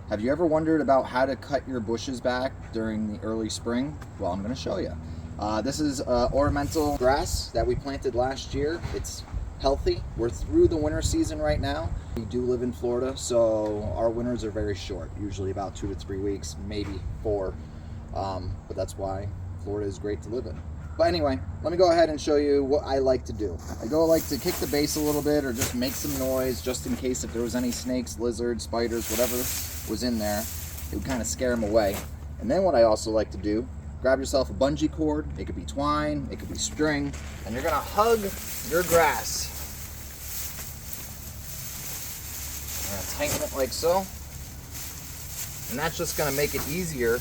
Have you ever wondered about how to cut your bushes back during the early spring? Well, I'm going to show you. This is ornamental grass that we planted last year. It's healthy. We're through the winter season right now. We do live in Florida, so our winters are very short, usually about 2 to 3 weeks, maybe 4. But that's why Florida is great to live in. But anyway, let me go ahead and show you what I like to do. I like to kick the base a little bit or just make some noise just in case if there was any snakes, lizards, spiders, whatever was in there, it would kind of scare them away. And then what I also like to do, grab yourself a bungee cord. It could be twine, it could be string, and you're gonna hug your grass. You're gonna tighten it like so. And that's just gonna make it easier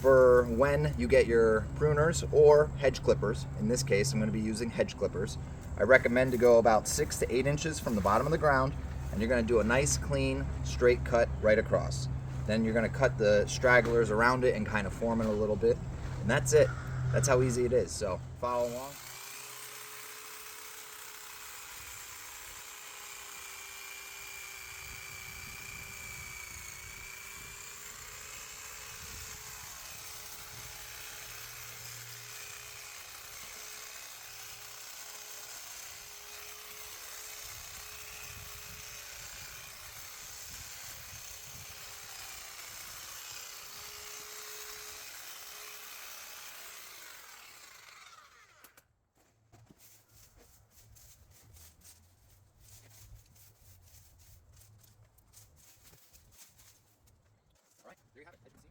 for when you get your pruners or hedge clippers. In this case, I'm going to be using hedge clippers. I recommend to go about 6 to 8 inches from the bottom of the ground, and you're going to do a nice, clean, straight cut right across. Then you're going to cut the stragglers around it and kind of form it a little bit, and that's it. That's how easy it is. So follow along. All right, there you have it. As you can see.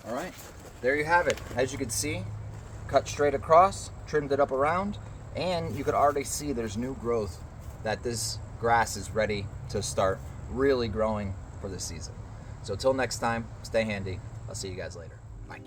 All right, there you have it. As you can see, cut straight across, trimmed it up around, and you could already see there's new growth, that this grass is ready to start really growing for this season. So till next time, stay handy. I'll see you guys later. Bye.